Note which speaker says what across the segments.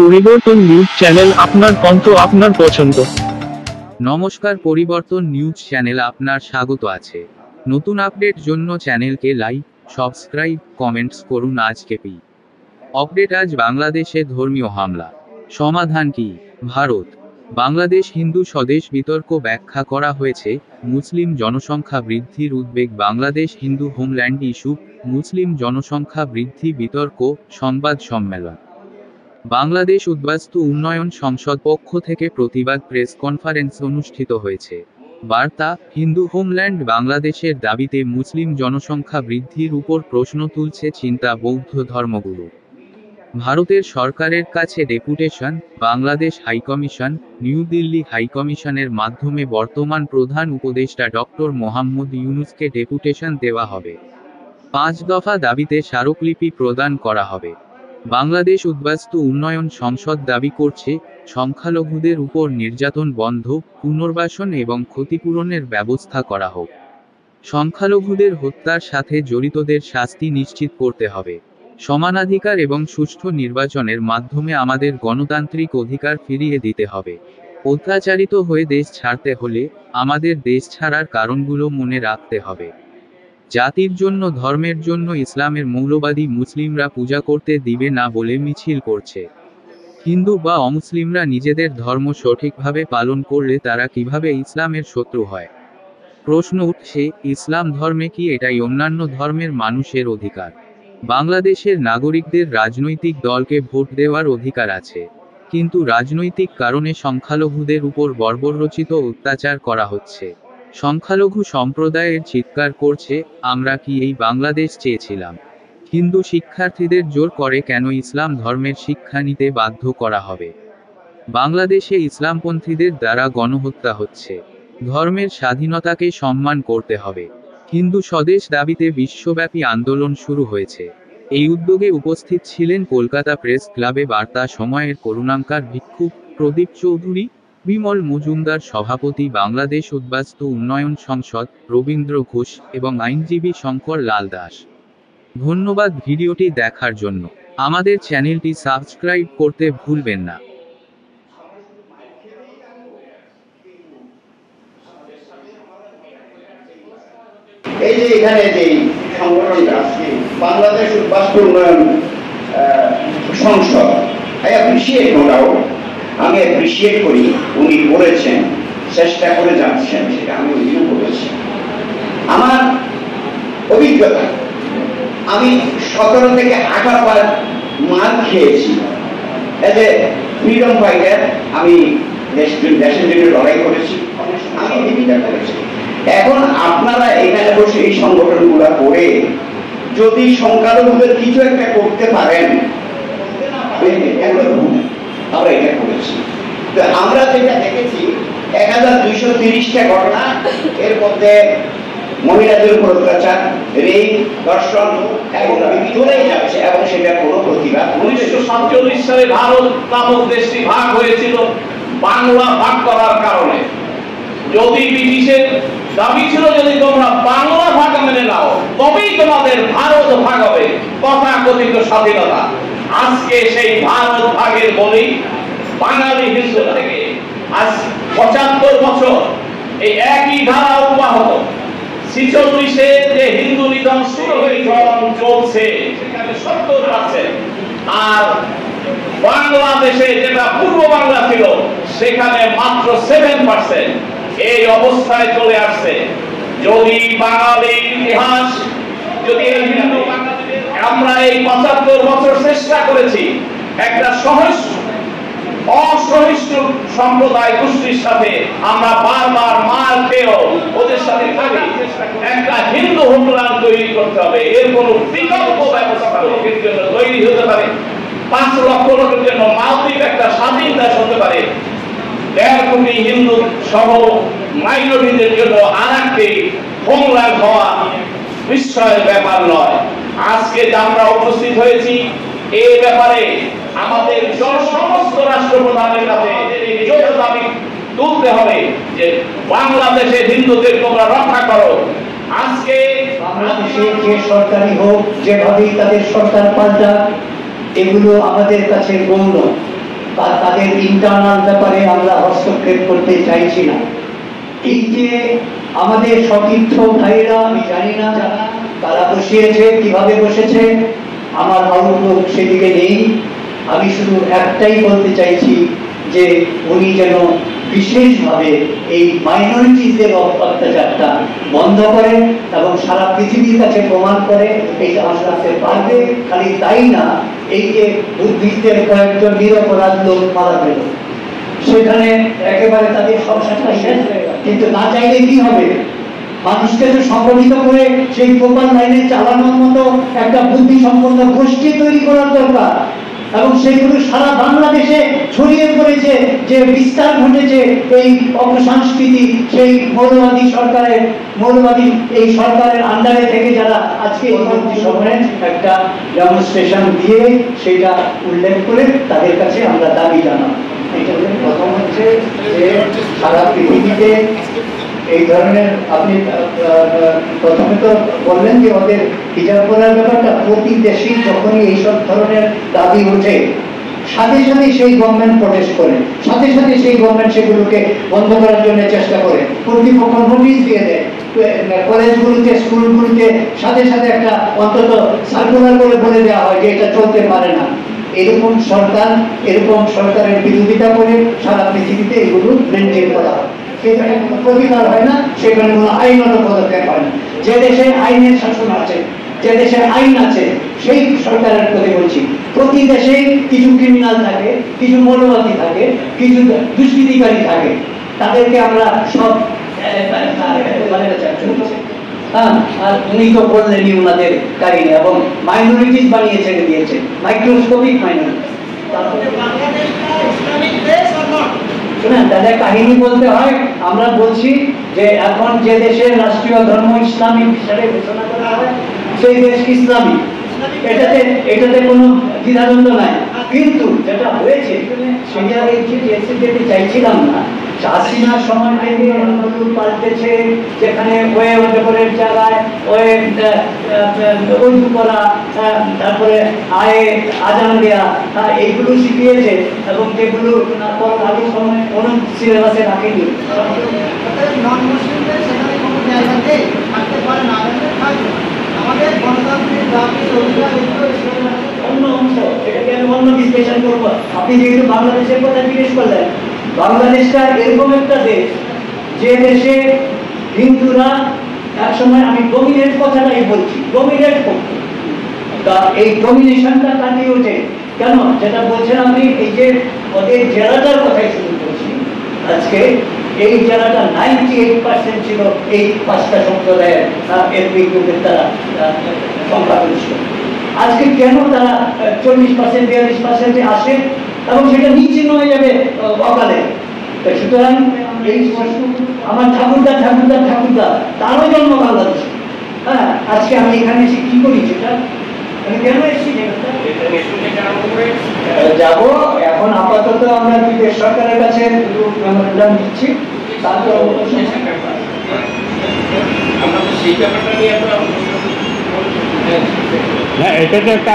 Speaker 1: পরিবর্তন news channel, আপনার কণ্ঠ, আপনার পছন্দ।
Speaker 2: নমস্কার, পরিবর্তন নিউজ চ্যানেল আপনার স্বাগত আছে। নতুন আপডেট জন্য চ্যানেলকে লাইক, সাবস্ক্রাইব, কমেন্টস করুন। আজকে আপডেট। আজ বাংলাদেশে ধর্মীয় হামলা সমাধান কি? ভারত বাংলাদেশ হিন্দু স্বদেশ বিতর্ক ব্যাখ্যা করা হয়েছে। মুসলিম জনসংখ্যা বৃদ্ধির উদ্বেগ, বাংলাদেশ হিন্দু হোমল্যান্ড ইস্যু, মুসলিম জনসংখ্যা বৃদ্ধি বিতর্ক, সংবাদ সম্মেলন। বাংলাদেশ উদ্বাস্তু উন্নয়ন সংসদ পক্ষ থেকে প্রতিবাদ প্রেস কনফারেন্স অনুষ্ঠিত হয়েছে। বার্তা: হিন্দু হোমল্যান্ড বাংলাদেশের দাবিতে মুসলিম জনসংখ্যা বৃদ্ধির উপর প্রশ্ন তুলছে চিন্তা বৌদ্ধ ধর্মগুরু। ভারতের সরকারের কাছে ডেপুটেশন, বাংলাদেশ হাইকমিশন, নিউ দিল্লি হাইকমিশনের মাধ্যমে বর্তমান প্রধান উপদেষ্টা ডক্টর মোহাম্মদ ইউনূসকে ডেপুটেশন দেওয়া হবে। 5 দফা দাবিতে স্মারকলিপি প্রদান করা হবে। বাংলাদেশ উদ্বাস্তু উন্নয়ন সংসদ দাবি করছে, সংখ্যালঘুদের উপর নির্যাতন বন্ধ, পুনর্বাসন এবং ক্ষতিপূরণের ব্যবস্থা করা হোক। সংখ্যালঘুদের হত্যার সাথে জড়িতদের শাস্তি নিশ্চিত করতে হবে। সমানাধিকার এবং সুষ্ঠু নির্বাচনের মাধ্যমে আমাদের গণতান্ত্রিক অধিকার ফিরিয়ে দিতে হবে। অত্যাচারিত হয়ে দেশ ছাড়তে হলে আমাদের দেশ ছাড়ার কারণগুলো মনে রাখতে হবে। জাতির জন্য, ধর্মের জন্য ইসলামের মৌলবাদী মুসলিমরা পূজা করতে দিবে না বলে মিছিল করছে। হিন্দু বা অমুসলিমরা নিজেদের ধর্ম সঠিকভাবে পালন করলে তারা কিভাবে ইসলামের শত্রু হয়? প্রশ্ন উঠছে, ইসলাম ধর্মে কি এটাই অন্যান্য ধর্মের মানুষের অধিকার? বাংলাদেশের নাগরিকদের রাজনৈতিক দলকে ভোট দেওয়ার অধিকার আছে, কিন্তু রাজনৈতিক কারণে সংখ্যালঘুদের উপর বর্বরচিত অত্যাচার করা হচ্ছে। সংখ্যালঘু সম্প্রদায়ের চিৎকার করছে, আমরা কি এই বাংলাদেশ চেয়েছিলাম? হিন্দু শিক্ষার্থীদের জোর করে কেন ইসলাম ধর্মের শিক্ষা নিতে বাধ্য করা হবে? বাংলাদেশে ইসলামপন্থীদের দ্বারা গণহত্যা হচ্ছে। ধর্মের স্বাধীনতাকে সম্মান করতে হবে। হিন্দু স্বদেশ দাবিতে বিশ্বব্যাপী আন্দোলন শুরু হয়েছে। এই উদ্যোগে উপস্থিত ছিলেন কলকাতা প্রেস ক্লাবে বার্তা সময়ের করুণাঙ্কার ভিক্ষুক প্রদীপ চৌধুরী, বিমল মজুমদার সভাপতি, বাংলাদেশ উদ্বাস্তু উন্নয়ন সংসদ রবীন্দ্র ঘোষ এবং আইনজীবী শঙ্কর লাল দাস। ধন্যবাদ ভিডিওটি দেখার জন্য। আমাদের চ্যানেলটি সাবস্ক্রাইব করতে ভুলবেন না।
Speaker 3: এই যে এখানে যে সংগঠনটা আছে বাংলাদেশ উদ্বাস্তু উন্নয়ন সংসদ, আই অ্যাপ্রিশিয়েট, নো ডাউট, আমি অ্যাপ্রিশিয়েট করি। উনি বলেছেন, চেষ্টা করে যাচ্ছেন, সেটা আমি ওইও বলেছি। আমার অভিজ্ঞতা, আমি 17 থেকে 18 বার মার খেয়েছি এজ এ ফ্রিডম ফাইটার। আমি দেশের জন্য লড়াই করেছি, আমি জীবিকা করেছি। এখন আপনারা এখানে বসে এই সংগঠনগুলো করে যদি সংখ্যালঘুদের কিছু একটা করতে পারেন, আমরা এটা করেছি। তো আমরা যেটা দেখেছি 1230টা ঘটনা, এর মধ্যে মহিলাদের উপর অত্যাচার, রেপ, ধর্ষণ এবং চলেই যাচ্ছে, এবং সেটা কোনো প্রতিবাদ।
Speaker 4: 1947 সালে ভারত নামক দেশটি ভাগ হয়েছিল বাংলা ভাগ করার কারণে। যদি ব্রিটিশের দাবি ছিল, যদি তোমরা বাংলা ভাগ মেনে নাও তবেই তোমাদের ভারত ভাগ হবে, তথাকথিত স্বাধীনতা। আজকে সেই ভারত ভাগের বলি বাঙালি হিন্দু থেকে আজ 75 বছর এই একই ধারা অব্যাহত। 46-এ যে হিন্দু নিধন শুরু হয়ে চলছে সেখানে 70%, আর বাংলাদেশে যেটা পূর্ব বাংলা ছিল সেখানে মাত্র 7%। এই অবস্থায় চলে আসছে। যদি বাঙালির ইতিহাস, যদি এই হিন্দু আমরা এই 75 বছর চেষ্টা করেছি একটা অসহিষ্ণু সম্প্রদায় গোষ্ঠীর সাথে আমরা বারবার মার খেয়েও ওদের সাথে থাকি, একটা হিন্দু হোমল্যান্ড তৈরি করতে হবে। এর কোন বিকল্প ব্যবস্থা লোকের জন্য তৈরি হতে পারে। 5 লক্ষ লোকের জন্য মালদ্বীপ একটা স্বাধীন দেশ হতে পারে। 1.5 কোটি হিন্দু সহ মাইনরিটিদের জন্য আরেকটি হোমল্যান্ড হওয়া বিস্ময়ের ব্যাপার নয়। আজকে যে আমরা উপস্থিত হয়েছি এই ব্যাপারে আমাদের সমস্ত রাষ্ট্রপ্রধানের কাছে দাবি তুলতে হবে যে বাংলাদেশে হিন্দুদের তোমরা রক্ষা করো। আজকে
Speaker 3: বাংলাদেশের যে সরকারি হোক, যেভাবেই তাদের সরকার পাল্টা, এগুলো আমাদের কাছে গৌণ।
Speaker 5: তাদের ইন্টারনাল ব্যাপারে আমরা হস্তক্ষেপ করতে চাইছি না। এই যে আমাদের সতীর্থ ভাইরা, আমি জানি না তারা বসিয়েছে, কিভাবে বসেছে, আমার আউটলুক সেদিকে নেই। আমি শুধু একটাই বলতে চাইছি যে উনি যেন বিশেষভাবে এই মাইনরিটিসদের অত্যাচারটা বন্ধ করে এবং সারা পৃথিবীর কাছে প্রমাণ করে এইটা আসতে পারবে। খালি তাই না, এই যে বুদ্ধিস্টদের কয়েকজন নিরপরাধ লোক মারা গেল, সেখানে একেবারে তাদের সংসারটা শেষ হয়ে গেল, কিন্তু না চাইলে কি হবে? মানুষকে তো সংগঠিত করে সেই প্রপার লাইনে চালানোর মতো একটা বুদ্ধি সম্পন্ন গোষ্ঠী তৈরি করার দরকার, এবং সেগুলো সারা বাংলাদেশে ছড়িয়ে পড়েছে। যে বিস্তার ঘটেছে এই অপসংস্কৃতি, সেই মৌলবাদী এই সরকারের আন্ডারে থেকে যারা আজকে পরবর্তী সময়ে একটা ডেমনস্ট্রেশন দিয়ে সেটা উল্লেখ করে তাদের কাছে আমরা দাবি জানাবো। এটা প্রথম হচ্ছে যে সারা পৃথিবীতে এই ধরনের, আপনি প্রথমে তো বললেন যে ওদের হিজাব করার ব্যাপারটা প্রতি দেশেই যখনই এইসব ধরনের দাবি ওঠে সাথে সাথে সেই গভর্নমেন্ট প্রোটেস্ট করে, সাথে সাথে সেই গভর্নমেন্ট সেগুলোকে বন্ধ করার জন্য চেষ্টা করে, কর্তৃপক্ষ নোটিশ দিয়ে দেয়, কলেজগুলিতে স্কুলগুলিতে সাথে সাথে একটা অন্তত সার্কুলার করে বলে দেওয়া হয় যে এটা চলতে পারে না। এরকম সরকারের বিরোধিতা করে সারা পৃথিবীতে এগুলো মেনটেন করা হয়, সেখানে কোনো প্রতিকার হয় না, সেখানে কোনো আইনত পদক্ষেপ হয় না। যে দেশে আইনের শাসন আছে, যে দেশে আইন আছে, সেই সরকারের প্রতি বলছি। প্রতি দেশে কিছু ক্রিমিনাল থাকে, কিছু মৌলবাদী থাকে, কিছু দুষ্কৃতিকারী থাকে, তাদেরকে আমরা সব আর উনি তো বললেনই ওনাদের কাহিনী, এবং মাইনরিটিস বানিয়ে ছেড়ে দিয়েছে, মাইক্রোস্কোপিক মাইনরিটিস। শুনেন, তাদের কাহিনী বলতে হয়। আমরা বলছি যে এখন যে দেশের রাষ্ট্রীয় ধর্ম ইসলামিক হিসাবে ঘোষণা করা হয় সেই দেশ ইসলামিক, এটাতে কোনো দ্বিধাদ্বন্দ্ব নাই। কিন্তু যেটা হয়েছে সেটা যেতে চাইছিলাম না, হাসিনার সময় থেকে পাল্টেছে, যেখানে ওয়ে জায়গায় উজু করা, তারপরে আজান দেয়া, এইগুলো শিখিয়েছে, এবং যেগুলো আগের সময় কোনো সিলেবাসে রাখেনি।
Speaker 6: নন মুসলিমদের সেখানে কোনো জায়গা নেই, থাকতে পারে না, আমাদের গণতান্ত্রিক দাবি অধিকার
Speaker 5: অন্য অংশ, সেটাকে আমি অন্য বিশ্লেষণ করবো। আপনি যেহেতু বাংলাদেশের কথা জিজ্ঞেস করলেন, বাংলাদেশটা এরকম একটা দেশ যে দেশে হিন্দুরা একসময়, আমি ডমিনেট কথাটাই বলছি, ডমিনেট করতো, তা এই ডমিনেশনটা কাটিয়ে ওঠে কেন? যেটা বলছেন আপনি, এই যে ওদের জেলাটার কথাই শুরু করছি আজকে, এই জেলাটা 98% ছিল এই 5টা সম্প্রদায়ের এথনিক গ্রুপের তারা সংখ্যাগরিষ্ঠ। আজকে কেন তারা 40% 42% আসে, এবং সেটা নিশ্চিন্ন হয়ে যাবে অকালে। সুতরাং এই আমার ঠাকুরদা তারও জন্ম বাংলাদেশে। হ্যাঁ, আজকে আমি এখানে এসে কি করি, সেটা আমি কেন এসেছি যাবো। এখন আপাতত আমরা বিদেশ সরকারের কাছে মেমোরেন্ডাম দিচ্ছি, তারপর
Speaker 7: এটা তো একটা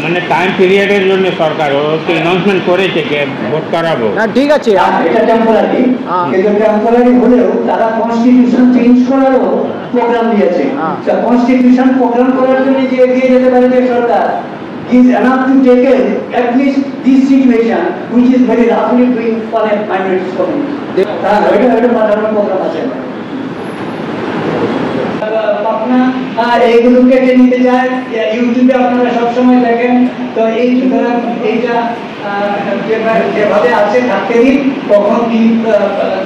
Speaker 7: মানে টাইম পিরিয়ডের জন্য সরকার ওকে অ্যানাউন্সমেন্ট করেছে যে ভোট করাবো।
Speaker 5: ঠিক আছে, এটা টেম্পোরারি, কিন্তু টেম্পোরারি হলেও তারা কনস্টিটিউশন চেঞ্জ করারও প্রোগ্রাম দিয়েছে। কনস্টিটিউশন প্রোগ্রাম করার জন্য যে এগিয়ে যেতে পারে যে সরকার is enough to take at least this situation which is very roughly doing for a minority community. এটা সাধারণ প্রোগ্রাম আছে। এইগুলো কেটে নিতে চায়, ইউটিউবে আপনারা সবসময় দেখেন। তো এই সুতরাং এইটা যেভাবে আছে থাকতে দিন, কখন কি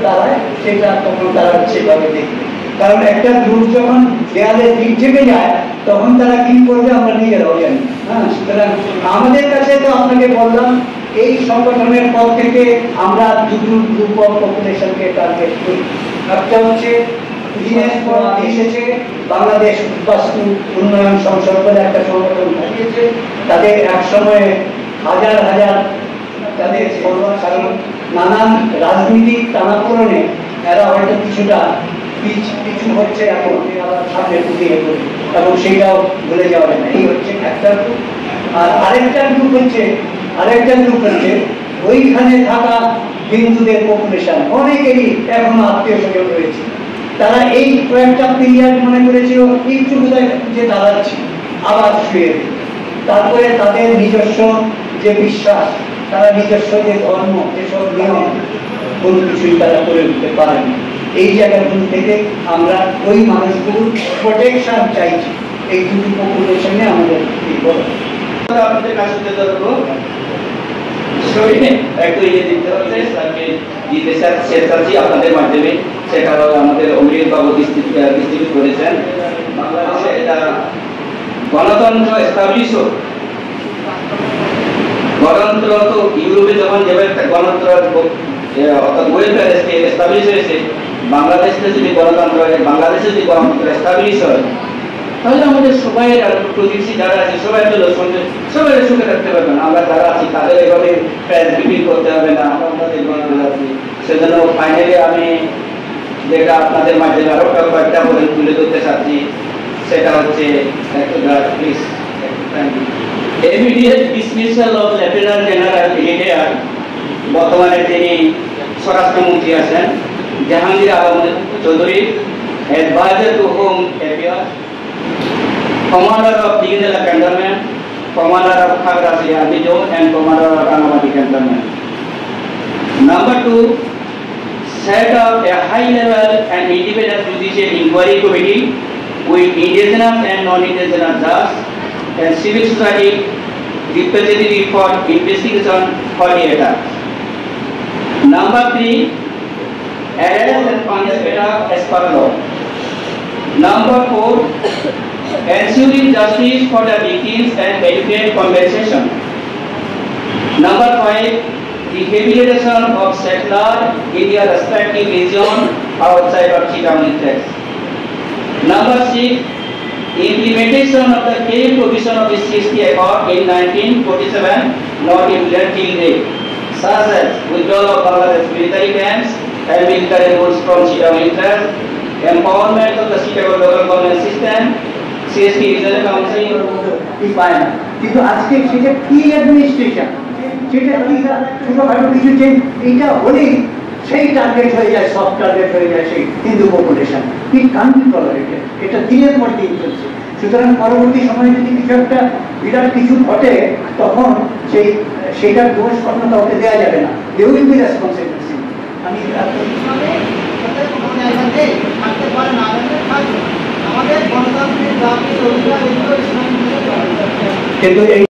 Speaker 5: দাঁড়ায় সেটা তখন তারা সেভাবে দেখবে। কারণ একটা গ্রুপ যখন দেয়ালে দিক থেকে যায় তখন তারা কি করবে আমরা নিজেরাও জানি। হ্যাঁ, সুতরাং আমাদের কাছে তো আপনাকে বললাম, এই সংগঠনের পর থেকে আমরা দুটো গ্রুপ অফ পপুলেশনকে টার্গেট করি। একটা হচ্ছে এসেছে বাংলাদেশ বাস্তু উন্নয়ন সংসদ বলে একটা সংগঠন দাঁড়িয়েছে, তাদের এক সময়ে হাজার তাদের কারণ নানান রাজনীতিক টানাপোড়েনে এরা হয়তো কিছুটা পিছু হচ্ছে, এখন আবার সামনে ফুটিয়ে পড়ে, এবং সেইটাও ভুলে যাওয়া যায় না। এই হচ্ছে একটা গ্রুপ। আর আরেকটা গ্রুপ হচ্ছে আরেকটা গ্রুপ হচ্ছে ওইখানে থাকা হিন্দুদের পপুলেশন, অনেকেরই এখনো আত্মীয় স্বজন রয়েছে। তারা এই কয়েকটা পিরিয়ড মনে করেছিল একটু বোধহয় যে দাঁড়াচ্ছে, আবার শুয়ে দিল। তারপরে তাদের নিজস্ব যে বিশ্বাস, তারা নিজস্ব যে ধর্ম, যেসব নিয়ম, কোনো কিছুই তারা করে উঠতে পারেন। এই জায়গাগুলো থেকে আমরা ওই মানুষগুলোর প্রোটেকশন চাইছি। এই দুটি পপুলেশনে আমাদের
Speaker 3: আপনাদের কাছে একটু ইয়ে দিতে হচ্ছে স্যারকে দিতে চাচ্ছি আপনাদের মাধ্যমে। সেটা হলো আমাদের অমৃত বাবু ডিস্ট্রিবিউট করেছেন। বাংলাদেশে এটা গণতন্ত্র এস্টাবলিশ হোক। গণতন্ত্র তো ইউরোপে যখন যেভাবে একটা গণতন্ত্র অর্থাৎ ওয়েলফেয়ার স্টেট এস্টাবলিশ হয়েছে, বাংলাদেশে যদি গণতন্ত্র হয়, বাংলাদেশে যদি গণতন্ত্র এস্টাবলিশ হয়, তাহলে আমাদের সবাই প্রতিবেশী যারা আছে সবাই তো সবাই সুখে থাকতে পারবে না। আমরা যারা আছি তাদের এভাবে প্রেস ব্রিফিং করতে হবে না, আমরা দেখতে আছি। সেজন্য ফাইনালি আমি যেটা আপনাদের মাধ্যমে আরো কয়েকটা বলে তুলে ধরতে চাচ্ছি, সেটা হচ্ছে please immediate dismissal of lieutenant general retired, বর্তমানে তিনি স্বরাষ্ট্রমন্ত্রী আছেন, Jahangir Alam Chowdhury, adviser to home affairs, Commander of Tigindala Cantonment, Commander of Khagrasi Army Zone, and Commander of Rangamati Cantonment. Number 2, set up a high-level and independent judicial inquiry committee with indigenous and non-indigenous judges and civil society representative for investigation for the attack. Number 3, arrest and punish attack as per law. Number 4, ensuring justice for the victims and adequate compensation. Number 5, rehabilitation of settlers in their respective region outside of Chittagong District. Number 6, implementation of the key provision of the CST Accord in 1947 not implemented till date, such as withdrawal of Bangladesh military camps and military rules from Chittagong District, empowerment of the Chittagong local government system, CST regional council
Speaker 5: পায় না। কিন্তু আজকে সেটা কি administration, সেটা কি ছোটখাটো কিছু যে এইটা হলেই সেই টার্গেট হয়ে যায়, সব টার্গেট হয়ে যায় সেই হিন্দু পপুলেশন। কি কান্ট্রি টলারেটেড, এটা দিনের পর দিন চলছে। সুতরাং পরবর্তী সময়ে যদি কিছু একটা বিরাট কিছু ঘটে, তখন সেইটার দোষ কখনো কাউকে দেওয়া যাবে না। They will be responsibility. আমি
Speaker 6: আমাদের গণতান্ত্রিক দাবি অধিকার এগুলো
Speaker 5: কিন্তু